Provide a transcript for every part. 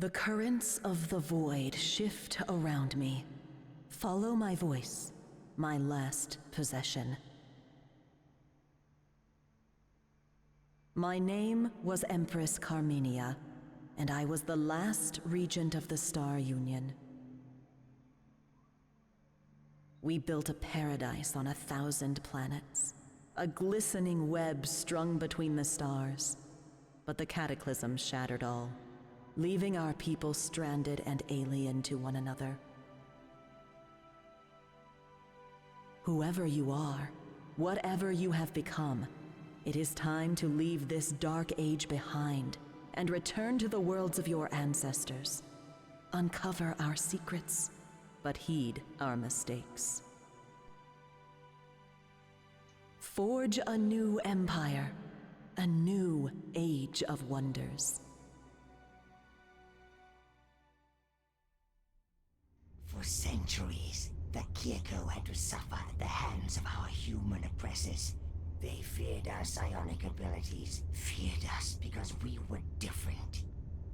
The currents of the void shift around me. Follow my voice, my last possession. My name was Empress Carmenia, and I was the last regent of the Star Union. We built a paradise on 1,000 planets, a glistening web strung between the stars. But the cataclysm shattered all, leaving our people stranded and alien to one another. Whoever you are, whatever you have become, it is time to leave this dark age behind and return to the worlds of your ancestors. Uncover our secrets, but heed our mistakes. Forge a new empire, a new age of wonders. For centuries, the Kirko had to suffer at the hands of our human oppressors. They feared our psionic abilities, feared us because we were different.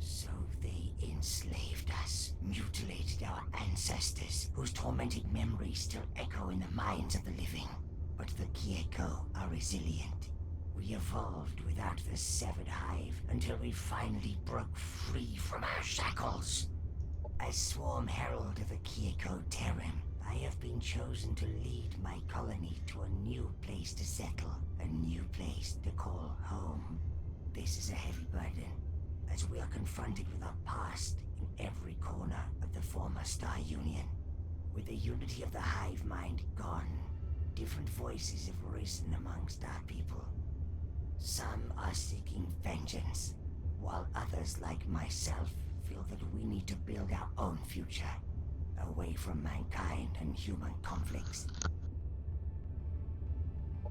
So they enslaved us, mutilated our ancestors, whose tormented memories still echo in the minds of the living. But the Kirko are resilient. We evolved without the severed hive until we finally broke free from our shackles. As Swarm Herald of the Kirko Terran, I have been chosen to lead my colony to a new place to settle, a new place to call home. This is a heavy burden, as we are confronted with our past in every corner of the former Star Union. With the unity of the hive mind gone, different voices have risen amongst our people. Some are seeking vengeance, while others like myself feel that we need to build our own future, away from mankind and human conflicts.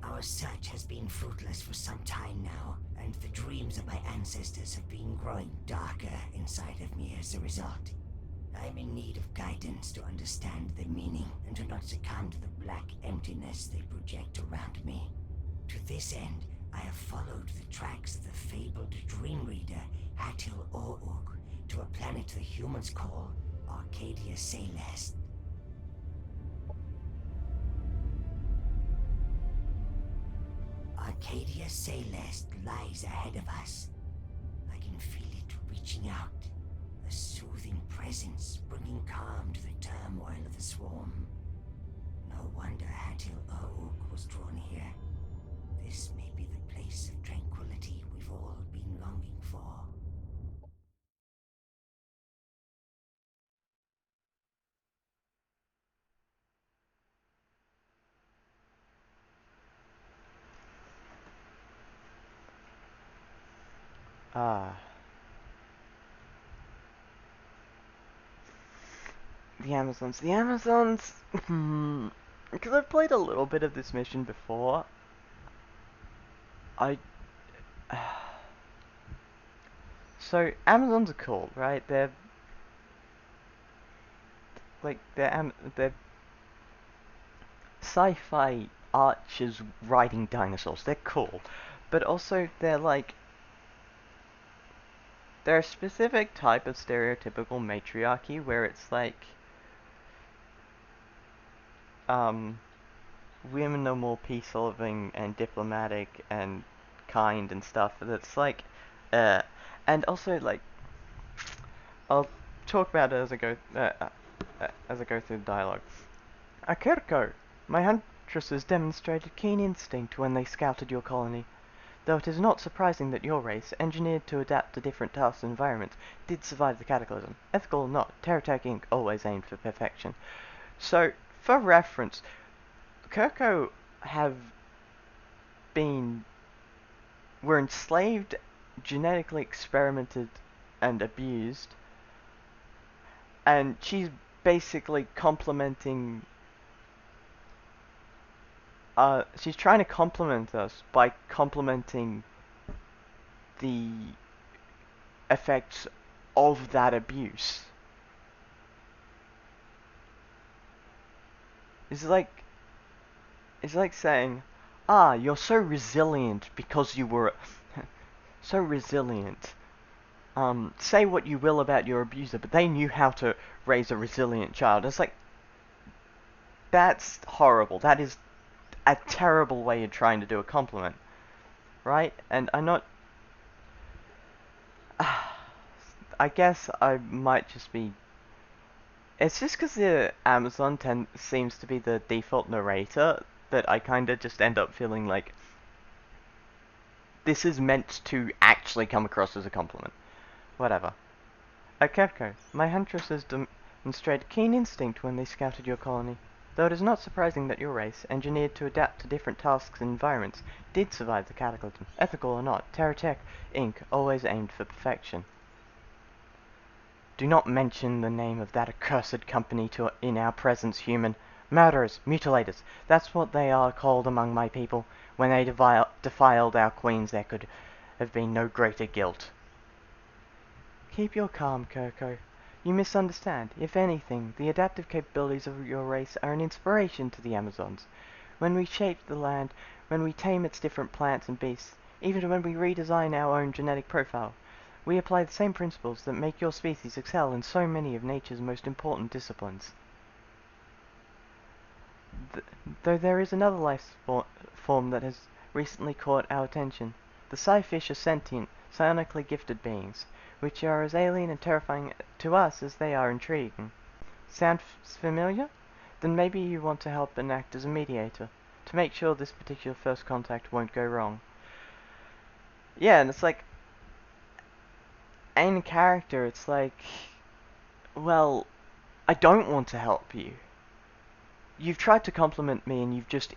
Our search has been fruitless for some time now, and the dreams of my ancestors have been growing darker inside of me as a result. I'm in need of guidance to understand their meaning and to not succumb to the black emptiness they project around me. To this end, I have followed the tracks of the fabled dream reader Hatil Orug to a planet the humans call Arcadia Caeleste. Arcadia Caeleste lies ahead of us. I can feel it reaching out, a soothing presence bringing calm to the turmoil of the swarm. No wonder Hatil Orug was drawn here. This may be the place of tranquility we've all been longing for. Ah. The Amazons. The Amazons! Because I've played a little bit of this mission before. So, Amazons are cool, right? They're... like, they're sci-fi archers riding dinosaurs. They're cool. But also, they're like... they're a specific type of stereotypical matriarchy where it's like... women are more peace-loving and diplomatic and kind and stuff. That's like... and also, like... I'll talk about it as I go through the dialogue. Akirko, my huntresses demonstrated keen instinct when they scouted your colony. Though it is not surprising that your race, engineered to adapt to different tasks and environments, did survive the cataclysm. Ethical or not, Terratech Inc. always aimed for perfection. So, for reference, Kirko were enslaved, genetically experimented, and abused. And she's basically complementing... she's trying to complement us by complementing the effects of that abuse. It's like saying, you're so resilient because you were so resilient. say what you will about your abuser, but they knew how to raise a resilient child. It's like, that's horrible. That is a terrible way of trying to do a compliment, right? And I'm not... I guess I might just be... It's just because the Amazon seems to be the default narrator that I kind of just end up feeling like this is meant to actually come across as a compliment. Whatever. Akepko, my huntresses demonstrated keen instinct when they scouted your colony. Though it is not surprising that your race, engineered to adapt to different tasks and environments, did survive the cataclysm. Ethical or not, Terra Tech, Inc. always aimed for perfection. Do not mention the name of that accursed company in our presence, human. Murderers, mutilators, that's what they are called among my people. When they defiled our queens, there could have been no greater guilt. Keep your calm, Kirko. You misunderstand. If anything, the adaptive capabilities of your race are an inspiration to the Amazons. When we shape the land, when we tame its different plants and beasts, even when we redesign our own genetic profile, we apply the same principles that make your species excel in so many of nature's most important disciplines. Though there is another life form that has recently caught our attention. The Scyfish are sentient, psionically gifted beings, which are as alien and terrifying to us as they are intriguing. Sound familiar? Then maybe you want to help and act as a mediator, to make sure this particular first contact won't go wrong. Yeah, and it's like, in character, it's like, well, I don't want to help you. You've tried to compliment me, and you've just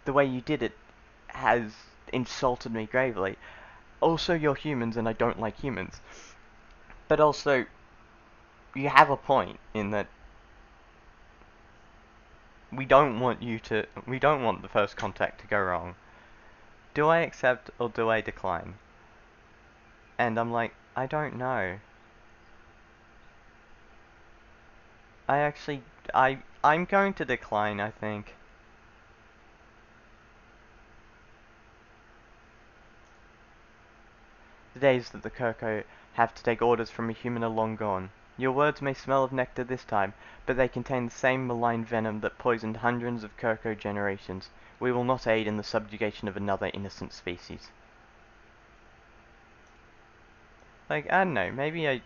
the way you did it has insulted me gravely. Also, you're humans, and I don't like humans. But also, you have a point in that we don't want the first contact to go wrong. Do I accept or do I decline? And I'm like, I don't know. I'm going to decline, I think. The days that the Kirko have to take orders from a human are long gone. Your words may smell of nectar this time, but they contain the same malign venom that poisoned hundreds of Kirko generations. We will not aid in the subjugation of another innocent species. Like, I don't know, maybe it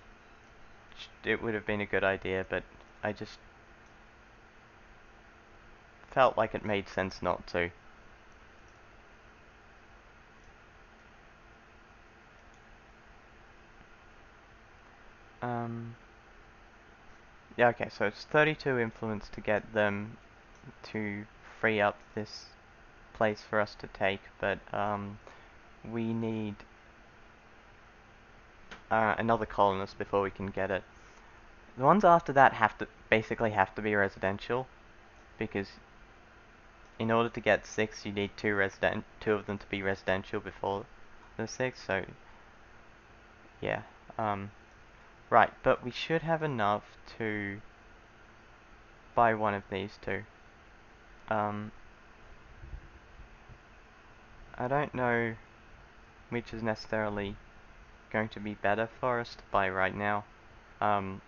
would have been a good idea, but I just felt like it made sense not to. Yeah, okay, so it's 32 influence to get them to free up this place for us to take, but we need another colonist before we can get it. The ones after that basically have to be residential, because in order to get 6 you need two of them to be residential before the 6, so yeah. Right, but we should have enough to buy one of these two. I don't know which is necessarily going to be better for us to buy right now. Because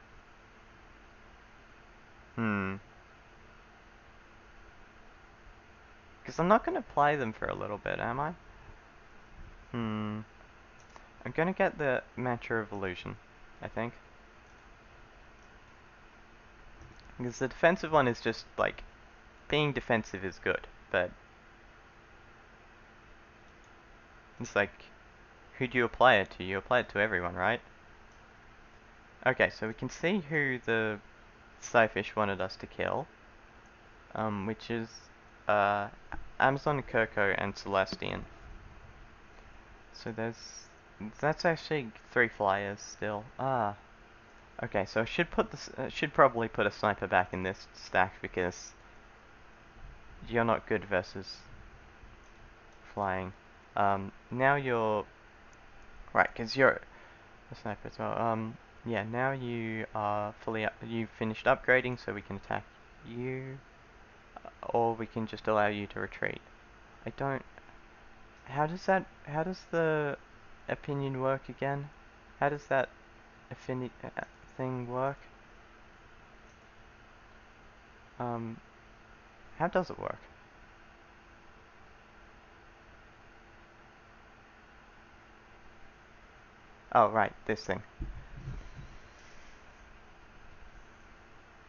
I'm not going to play them for a little bit, am I? I'm going to get the Mantra of Illusion, I think. Because the defensive one is just, like, being defensive is good, but it's like, who do you apply it to? You apply it to everyone, right? Okay, so we can see who the Scyfish wanted us to kill, which is Amazon, Kirko, and Celestian. So that's actually 3 flyers still. Okay, so I should probably put a sniper back in this stack because you're not good versus flying. Now you're right, because you're a sniper as well. Yeah, now you are you've finished upgrading, so we can attack you, or we can just allow you to retreat. I don't. How does the opinion work again? How does that affinity thing work? How does it work? Oh, right, this thing.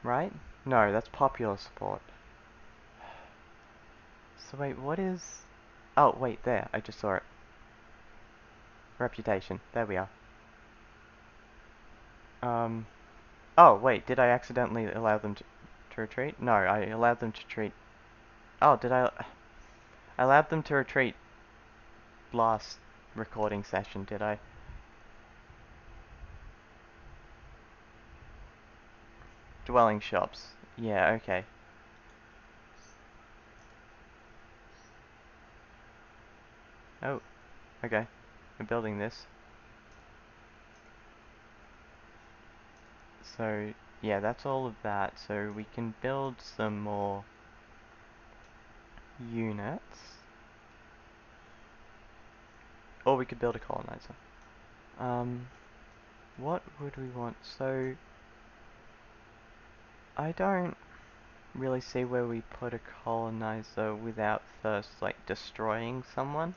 Right? No, that's popular support. So wait, what is... Oh, wait, there, I just saw it. Reputation, there we are. Oh, wait, did I accidentally allow them to retreat? No, I allowed them to retreat. Oh, did I allowed them to retreat last recording session, did I? Dwelling shops. Yeah, okay. Oh, okay. I'm building this. So, yeah, that's all of that. So we can build some more units. Or we could build a colonizer. What would we want? So, I don't really see where we put a colonizer without first, like, destroying someone.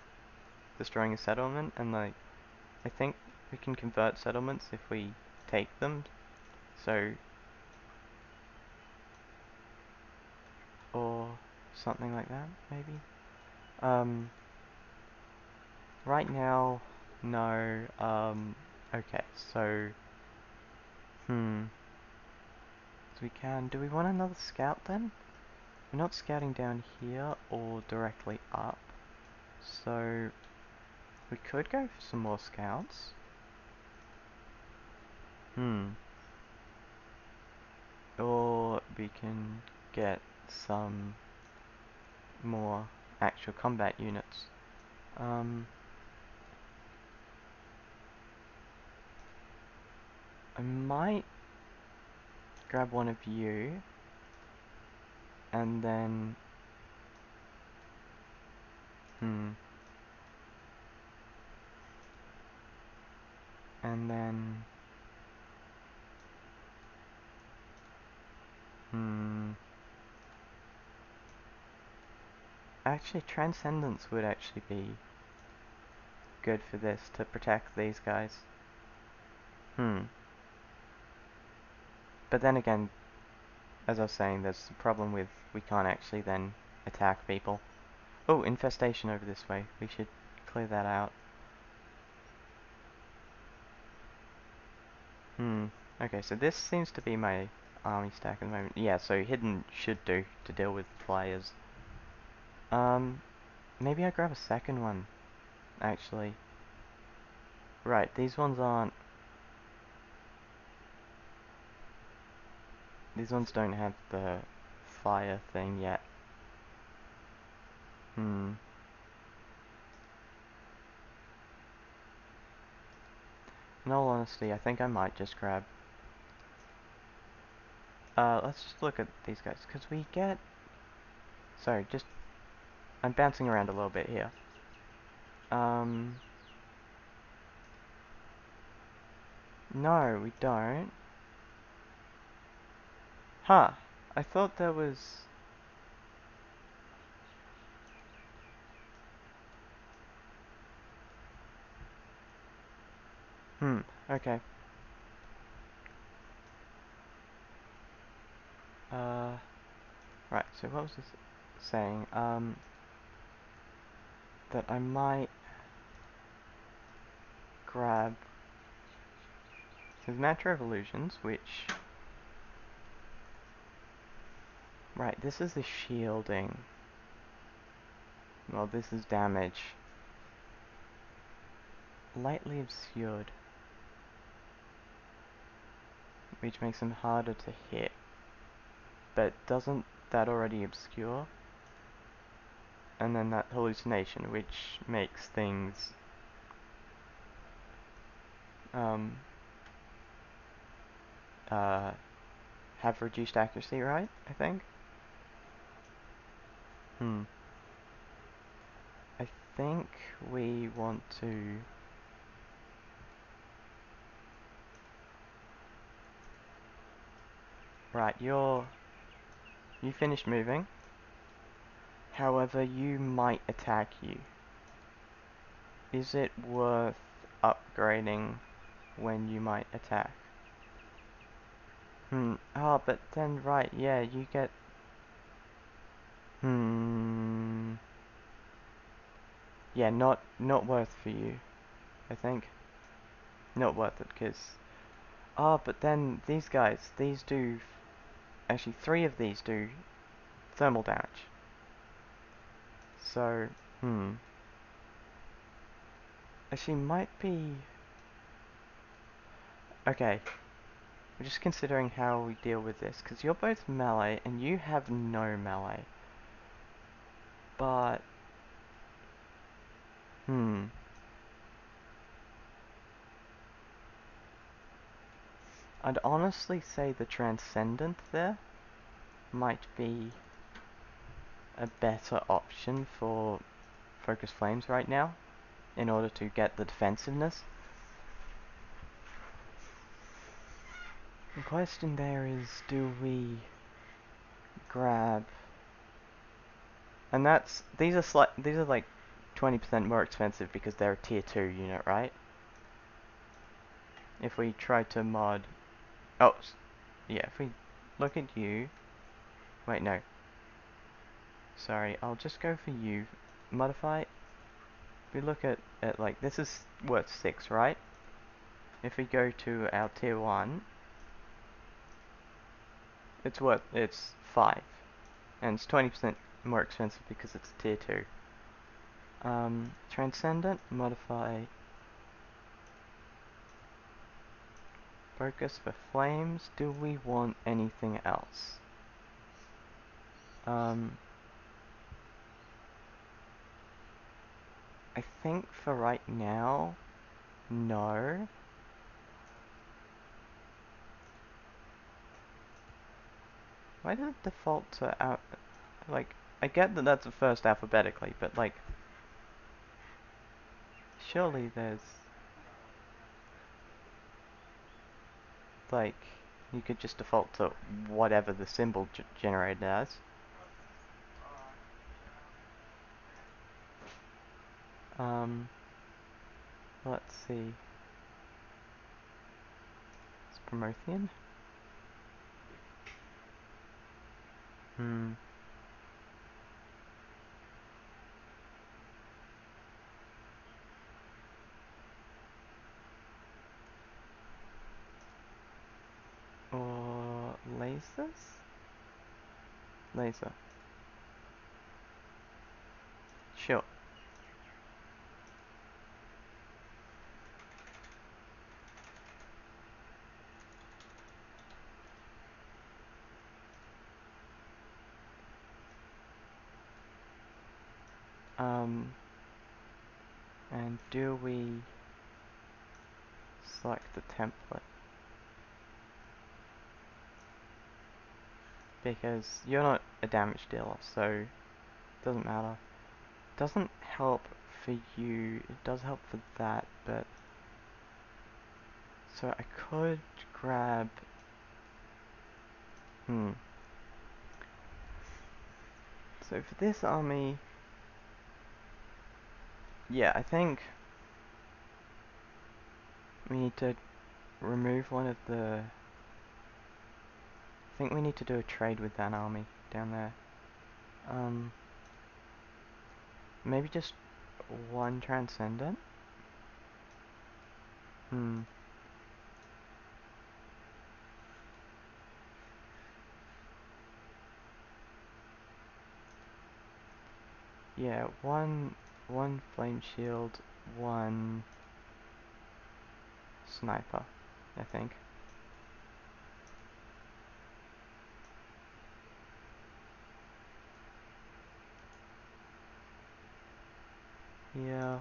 Destroying a settlement, and, like, I think we can convert settlements if we take them. So, or something like that, maybe? Right now, no, okay, so, so we can, do we want another scout then? We're not scouting down here or directly up, so we could go for some more scouts. Or we can get some more actual combat units. I might grab one of you, and then, and then, actually Transcendence would actually be good for this, to protect these guys. But then again, as I was saying, there's the problem with we can't actually then attack people. Oh, infestation over this way. We should clear that out. Okay, so this seems to be my army stack at the moment. Yeah, so hidden should do to deal with flyers. Maybe I grab a second one, actually. Right, these ones aren't... These ones don't have the fire thing yet. In all honesty, I think I might just grab... let's just look at these guys, because we get... Sorry, just... I'm bouncing around a little bit here. No, we don't. Huh. I thought there was... Okay. Right, so what was this saying? That I might grab his Matter of Illusions, which... Right, this is the shielding. Well, this is damage. Lightly obscured. Which makes him harder to hit. But doesn't that already obscure? And then that hallucination, which makes things... have reduced accuracy, right? I think? I think we want to Right, you finished moving. However, you might attack you. Is it worth upgrading when you might attack? Oh, but then, right, yeah, you get... Yeah, not worth for you, I think. Not worth it, because... Oh, but then these guys, these do... Actually, 3 of these do thermal damage. So, Actually, might be... Okay, we're just considering how we deal with this, because you're both melee, and you have no melee. But... I'd honestly say the Transcendent there might be a better option for Focus Flames right now, in order to get the defensiveness. The question there is, do we grab... And these are like 20% more expensive because they're a tier 2 unit, right? If we try to mod... Oh, yeah, if we look at you... Wait, no. Sorry, I'll just go for you. Modify. If we look at like, this is worth 6, right? If we go to our tier 1, it's 5. And it's 20% more expensive because it's tier 2. Transcendent, modify. Focus for flames. Do we want anything else? I think for right now, no. Why does it default to like, I get that that's the first alphabetically, but like, surely there's, like, you could just default to whatever the symbol generated as. Let's see. It's Promethean? Or lasers? Laser. Sure. And do we select the template? Because you're not a damage dealer, so it doesn't matter. Doesn't help for you, it does help for that, but... So I could grab... So for this army... Yeah, I think... we need to remove one of the... I think we need to do a trade with that army down there. Maybe just one Transcendent? Yeah, one Flame Shield, one Sniper, I think. Yeah.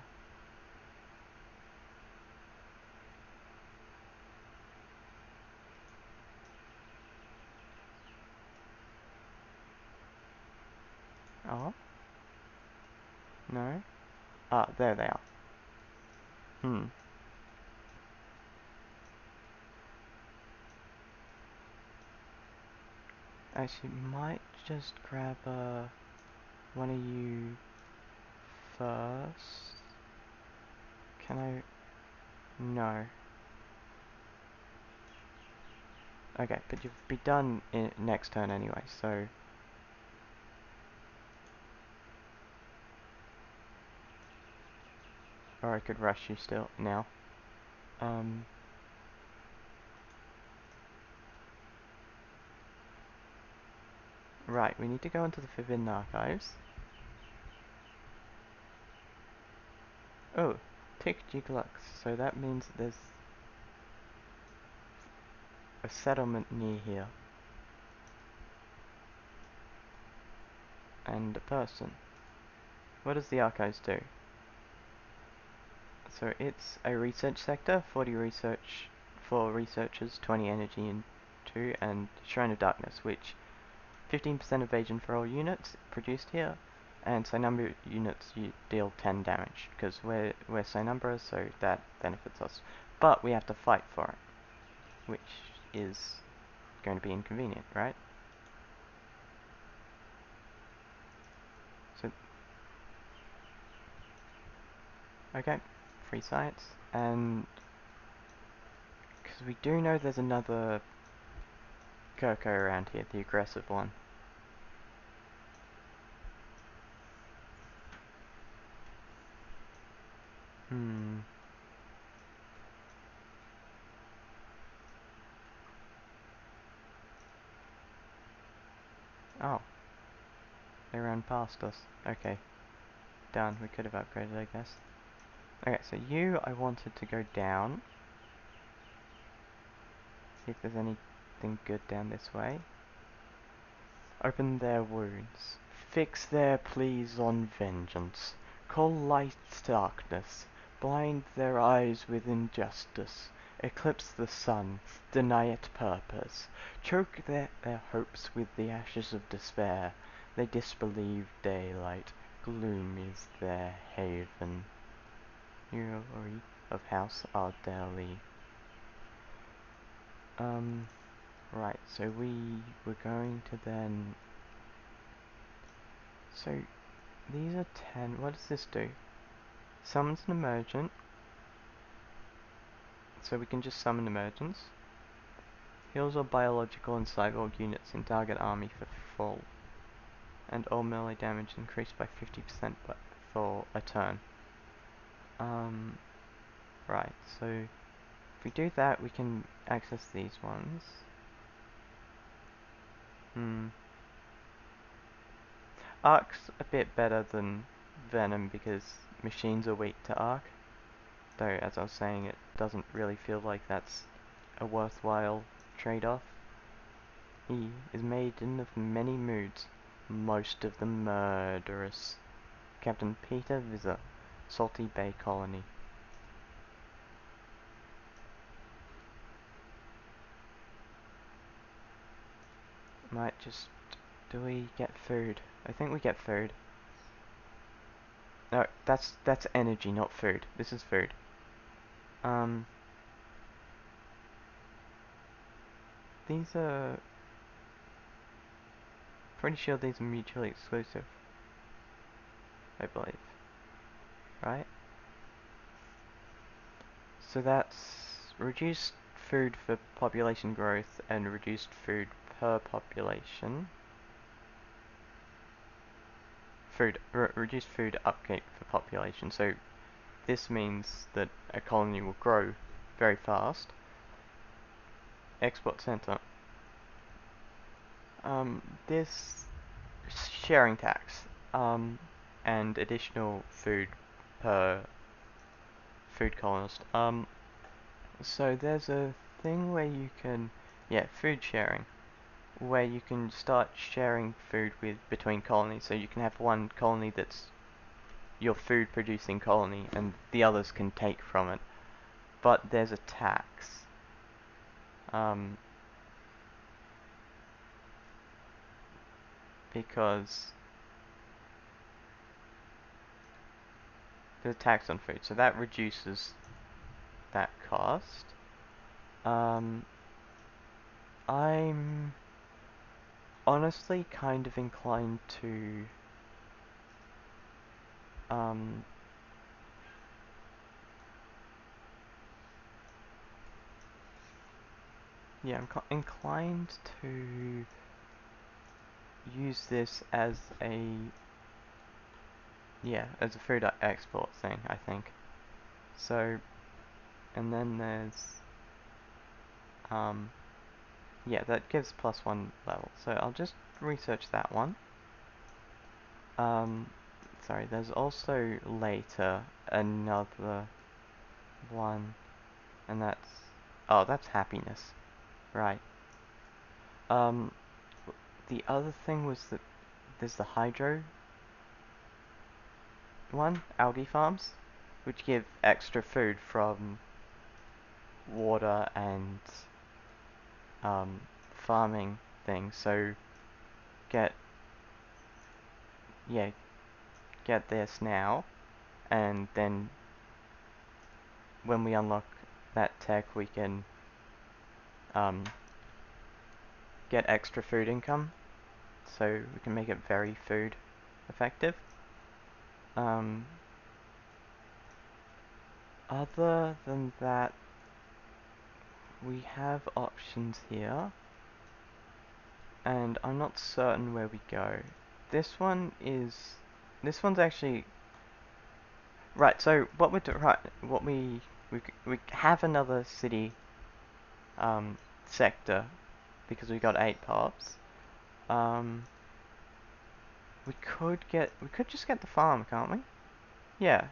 Oh? No? Ah, there they are. Actually, might just grab one of you first. Can I? No. Okay, but you'll be done next turn anyway, so... Or I could rush you still, now. Right, we need to go into the Forbidden Archives. Oh, tick Glux, so that means there's a settlement near here. And a person. What does the Archives do? So it's a research sector, 40 research for researchers, 20 energy and 2, and Shrine of Darkness, which 15% evasion for all units produced here, and Cynumbra units you deal 10 damage, because we're Cynumbra, so that benefits us. But we have to fight for it, which is going to be inconvenient, right? So, okay, free science, and because we do know there's another Kirko around here, the aggressive one. Hmm. Oh. They ran past us. Okay. Done. We could have upgraded, I guess. Okay, so you, I wanted to go down. See if there's anything good down this way. Open their wounds. Fix their pleas on vengeance. Call light darkness. Blind their eyes with injustice. Eclipse the sun. Deny it purpose. Choke their hopes with the ashes of despair. They disbelieve daylight. Gloom is their haven. Fury of House Ardelli. Right, so we were going to then... So, these are 10. What does this do? Summons an emergent. So we can just summon emergents. Heals all biological and cyborg units in target army for full. And all melee damage increased by 50% for a turn. Right, so if we do that, we can access these ones. Arc's a bit better than Venom because machines are weak to Arc. Though, as I was saying, it doesn't really feel like that's a worthwhile trade-off. He is maiden of many moods, most of them murderous. Captain Peter Visser, Salty Bay Colony. Might just... do we get food? I think we get food. No, that's energy, not food. This is food. These are... pretty sure these are mutually exclusive. I believe. Right? So that's reduced food for population growth and reduced food per population. Reduced food upkeep for population. So this means that a colony will grow very fast. Export center. This sharing tax. And additional food per food colonist. So there's a thing where you can, yeah, food sharing, where you can start sharing food between colonies. So you can have one colony that's your food producing colony, and the others can take from it. But there's a tax. Because there's a tax on food, so that reduces that cost. I'm honestly kind of inclined to yeah, I'm inclined to use this as a as a food export thing, I think. So, and then there's yeah, that gives +1 level. So I'll just research that one. Sorry, there's also later another one, and that's happiness, right? Um, the other thing was that there's the hydro one, algae farms, which give extra food from water and farming things. So get yeah, get this now, and then when we unlock that tech, we can get extra food income, so we can make it very food effective. Other than that, we have options here, and I'm not certain where we go. This one's actually right. So what we do, right? We have another city sector because we got 8 pops. Um, we could just get the farm, can't we? Yeah.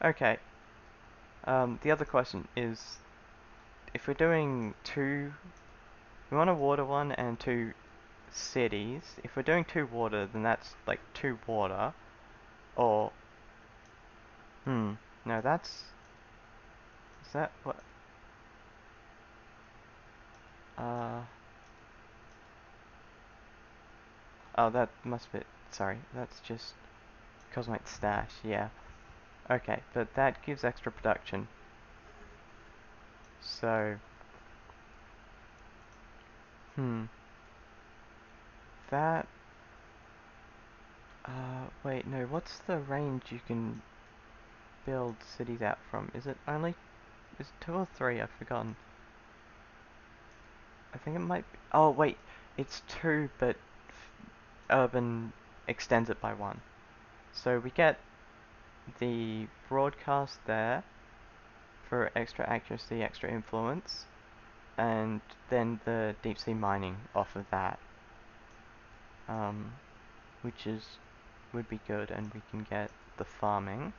Okay. The other question is, if we're doing two, we want a water one and 2 cities. If we're doing 2 water, then that's like 2 water, or no, is that what? Uh, oh, that must be. Sorry, that's just cosmic stash. Yeah. Okay, but that gives extra production. So, hmm, that. Wait, no. What's the range you can build cities out from? Is it 2 or 3? I've forgotten. I think it might be. Oh wait, it's 2, but urban extends it by 1. So we get the broadcast there for extra accuracy, extra influence, and then the deep sea mining off of that, which would be good, and we can get the farming.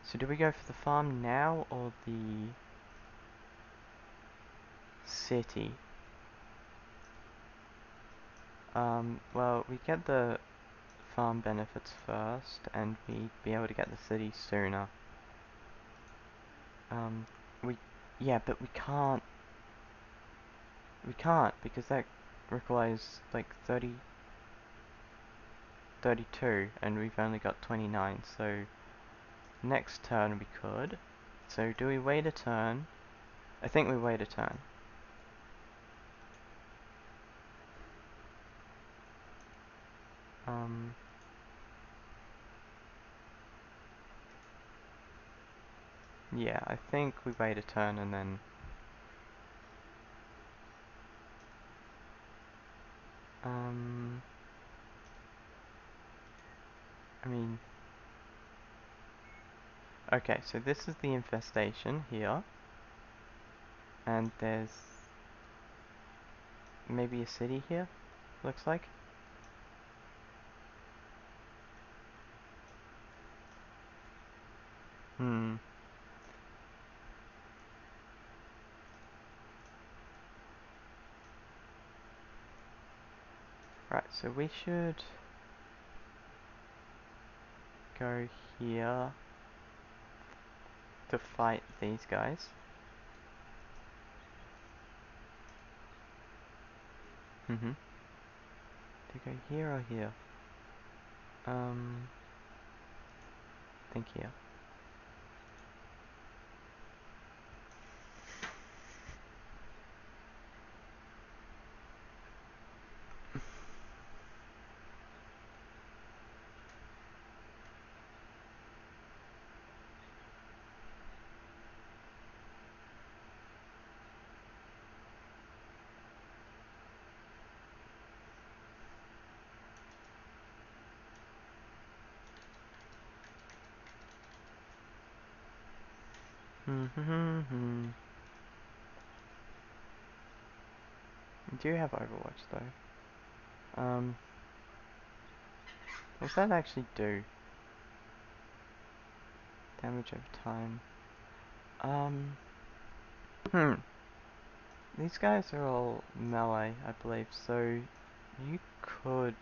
So do we go for the farm now or the city? Well, we get the farm benefits first, and we'd be able to get the city sooner. Um, we, yeah, but we can't because that requires like 32, and we've only got 29, so next turn we could. So do we wait a turn? I think we wait a turn. Um, yeah, I think we wait a turn and then I mean, okay, so this is the infestation here, and there's maybe a city here, looks like. Hmm. Right, so we should go here to fight these guys. Mm-hmm. To go here or here? I think here. Hmm. We do have Overwatch though. What does that actually do? Damage over time. Hmm. These guys are all melee, I believe, so you could...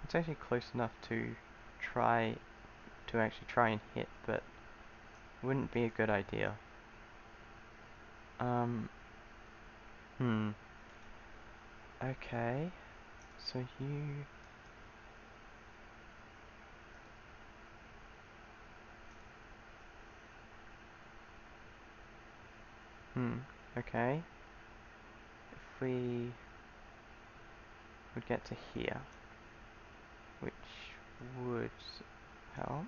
It's actually close enough to actually try and hit, but wouldn't be a good idea. Hmm. Okay. So you... Okay. If we would get to here, which would help.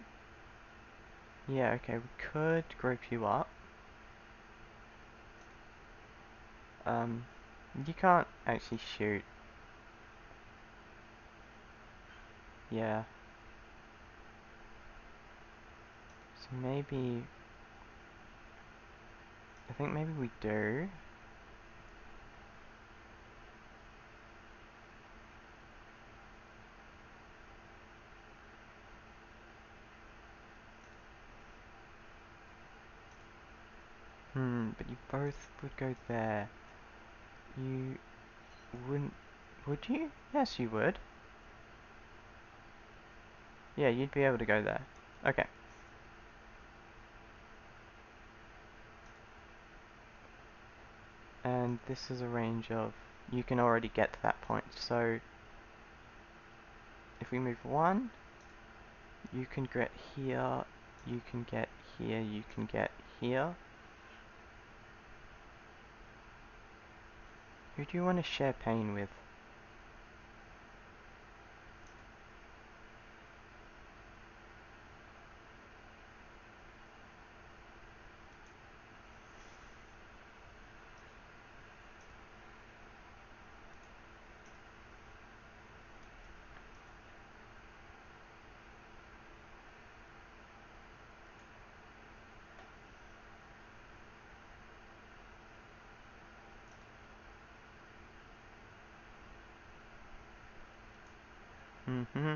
Yeah, okay, we could group you up. You can't actually shoot. Yeah. So maybe... I think maybe we do. But you both would go there. You wouldn't... Would you? Yes, you would. Yeah, you'd be able to go there. Okay. And this is a range of... You can already get to that point, so... If we move one, you can get here, you can get here, you can get here. Who do you want to share pain with? Mm-hmm.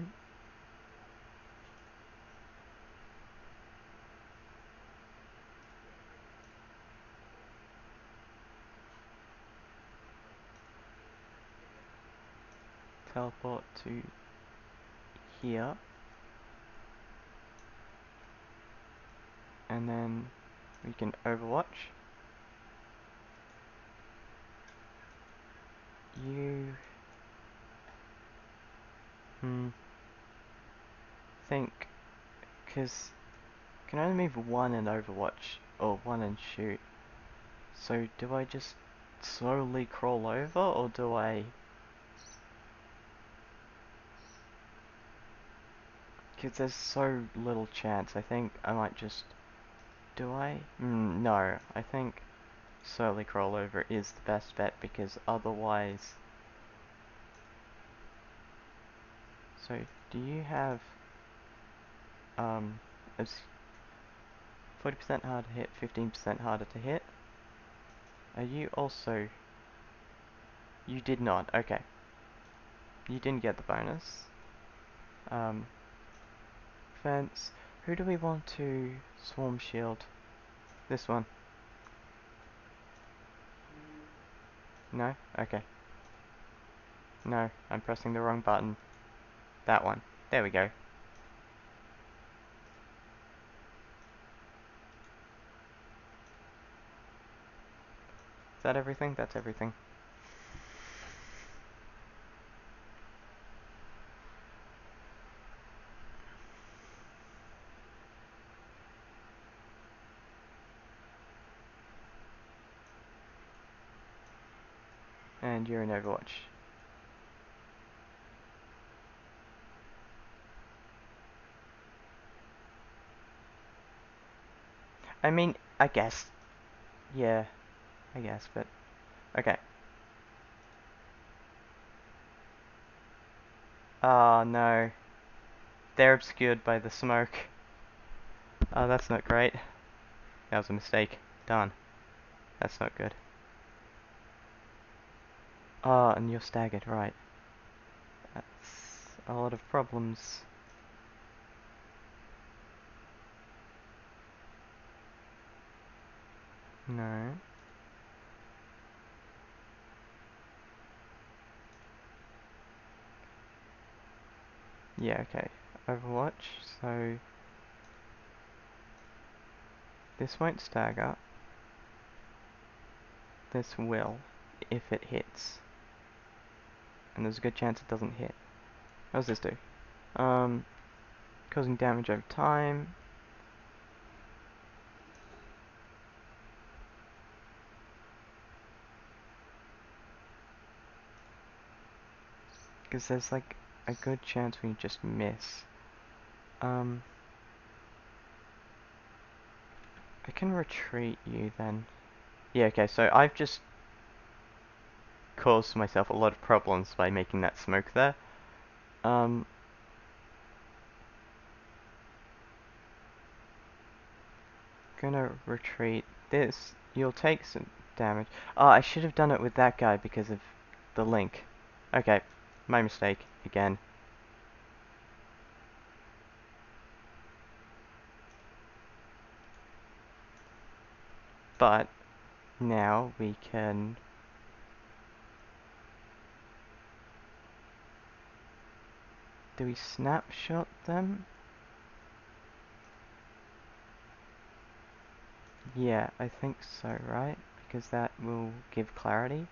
Teleport to here. And then we can Overwatch. You... Think... Because... Can only move one in Overwatch, or one in shoot. So do I just slowly crawl over, or do I... Because there's so little chance, I think I might just... Do I? No, I think slowly crawl over is the best bet, because otherwise... So, do you have... It's 40% harder to hit, 15% harder to hit? Are you also... You did not, okay. You didn't get the bonus. Fence. Who do we want to swarm shield? This one. No? Okay. No, I'm pressing the wrong button. That one. There we go. Is that everything? That's everything. And you're in Overwatch. I mean, I guess. Yeah, I guess, but... Okay. Oh, no. They're obscured by the smoke. Oh, that's not great. That was a mistake. Darn. That's not good. Ah, and you're staggered, right. That's a lot of problems. No. Yeah, okay. Overwatch, so this won't stagger. This will, if it hits. And there's a good chance it doesn't hit. What does this do? Causing damage over time. Because there's like a good chance we just miss. I can retreat you then. Yeah, okay, so I've just caused myself a lot of problems by making that smoke there. Gonna retreat this. You'll take some damage. Oh, I should have done it with that guy because of the link. Okay, my mistake again. But now we can do we snapshot them? Yeah, I think so, right? Because that will give clarity.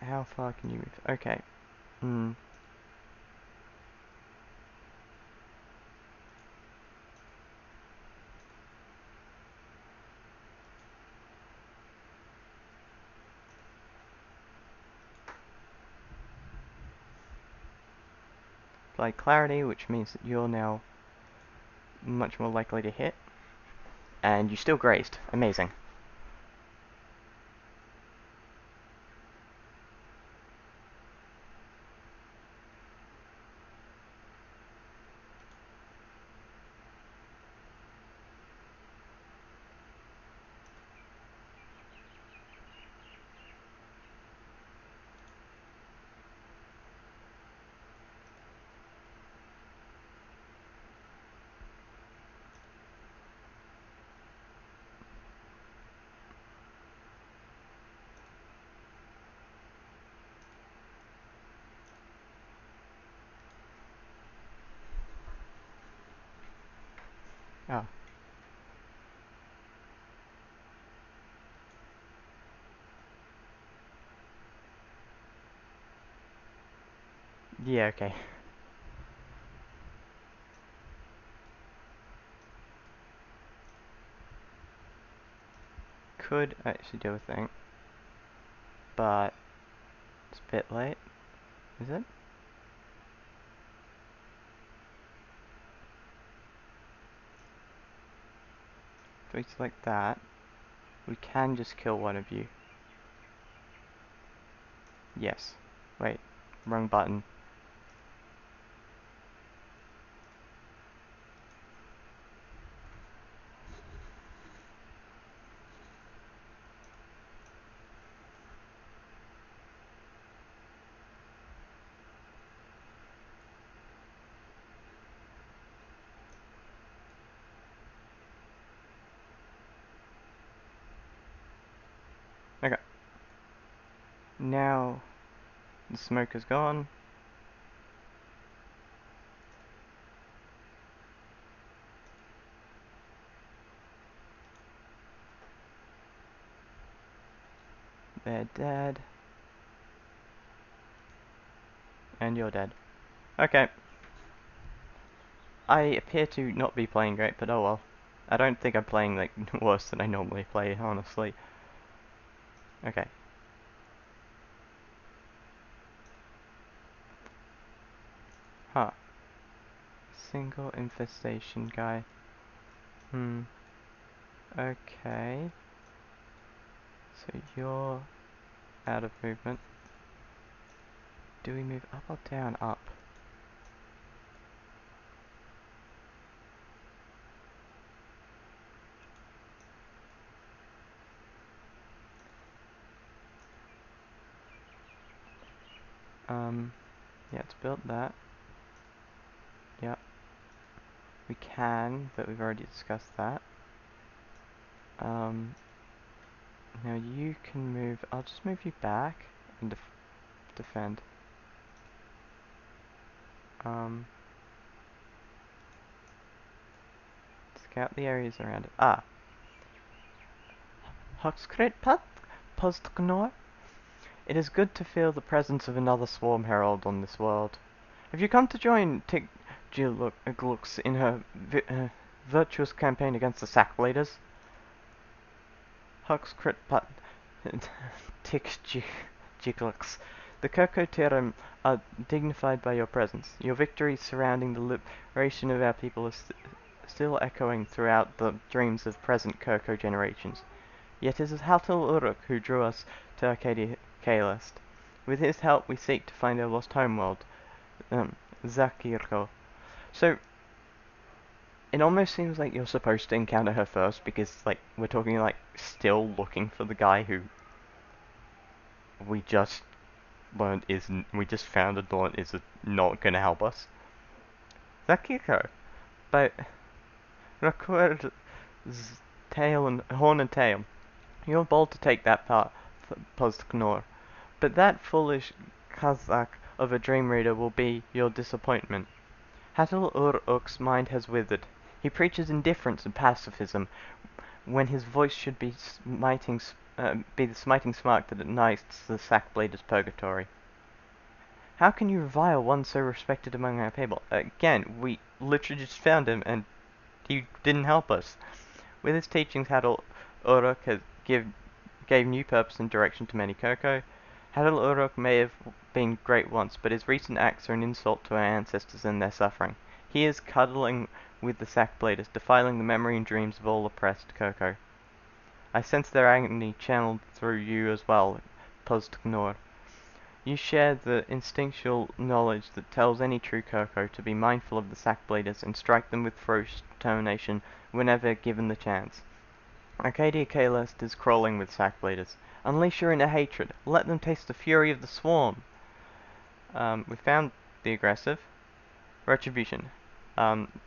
How far can you move? Okay. Hmm. Apply clarity, which means that you're now much more likely to hit. And you still grazed. Amazing. Oh. Yeah, okay. Could actually do a thing. But it's a bit late. Is it? If we select that, we can just kill one of you. Yes. Wait. Wrong button. Okay. Now the smoke is gone. They're dead. And you're dead. Okay. I appear to not be playing great, but oh well. I don't think I'm playing like worse than I normally play, honestly. Okay. Huh. Single infestation guy. Hmm. Okay. So you're out of movement. Do we move up or down? Up. Yeah, it's built that. Yep. We can, but we've already discussed that. Now you can move. I'll just move you back and defend. Scout the areas around it. Ah. Huxkritpat Postknor. It is good to feel the presence of another swarm herald on this world. Have you come to join Tigglux in her virtuous campaign against the Sackbladers? Huxkritpat Tigglux. The Kokoterim are dignified by your presence. Your victories surrounding the liberation of our people are still echoing throughout the dreams of present Koko generations. Yet it is Hatil Uruk who drew us to Arcadia Caeleste. With his help we seek to find our lost homeworld, Zakirko. So, it almost seems like you're supposed to encounter her first, because, like, we're talking, like, still looking for the guy who we just we just found is not gonna help us. Zakirko. But, record tail and horn and tail. You're bold to take that part, Postknor. But that foolish Kazakh of a dream reader will be your disappointment. Hatil Uruk's mind has withered. He preaches indifference and pacifism when his voice should be the smiting spark that ignites the Sackblader's purgatory. How can you revile one so respected among our people? Again, we literally just found him and he didn't help us. With his teachings, Hatil Uruk gave new purpose and direction to many Koko. Hatil Uruk may have been great once, but his recent acts are an insult to our ancestors and their suffering. He is cuddling with the Sackbladers, defiling the memory and dreams of all oppressed Koko. I sense their agony channeled through you as well, Postknor. You share the instinctual knowledge that tells any true Koko to be mindful of the Sackbladers and strike them with ferocious determination whenever given the chance. Arcadia Caeleste is crawling with Sackbladers. Unleash your inner hatred. Let them taste the fury of the swarm. We found the aggressive. Retribution.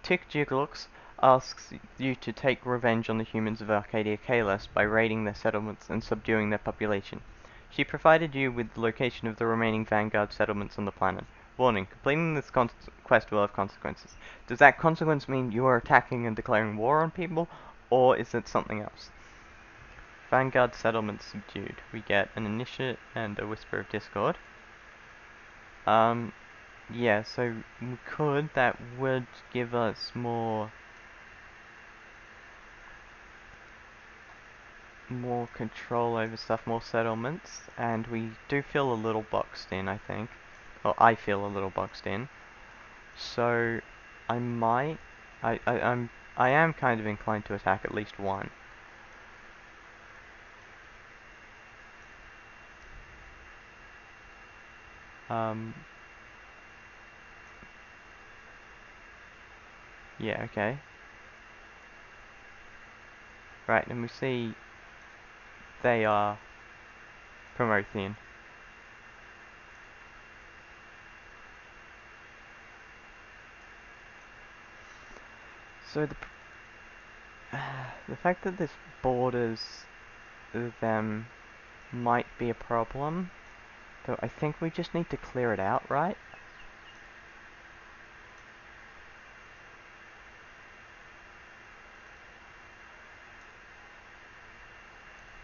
Tick Jiglux asks you to take revenge on the humans of Arcadia Caeleste by raiding their settlements and subduing their population. She provided you with the location of the remaining Vanguard settlements on the planet. Warning, completing this quest will have consequences. Does that consequence mean you are attacking and declaring war on people, or is it something else? Vanguard settlements subdued. We get an initiate and a whisper of discord. Yeah, so that would give us more control over stuff, more settlements, and we do feel a little boxed in, I think. Well, I feel a little boxed in. So, I might, I am kind of inclined to attack at least one. Yeah, okay. Right, and we see they are Promethean. So the fact that this borders them might be a problem, though I think we just need to clear it out, right?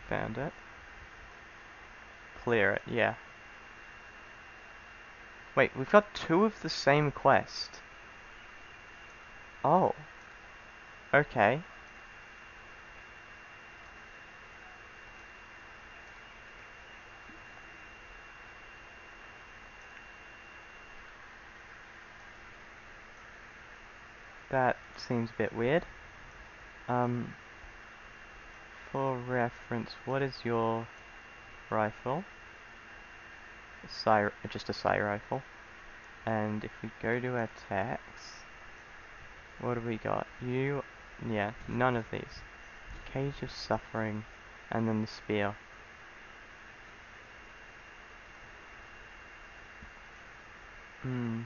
Found it. Clear it, yeah. Wait, we've got two of the same quest. Oh. Okay. That seems a bit weird. For reference, what is your rifle? Just a psi rifle. And if we go to attacks, what have we got? Yeah, none of these. Cage of Suffering, and then the spear. Hmm.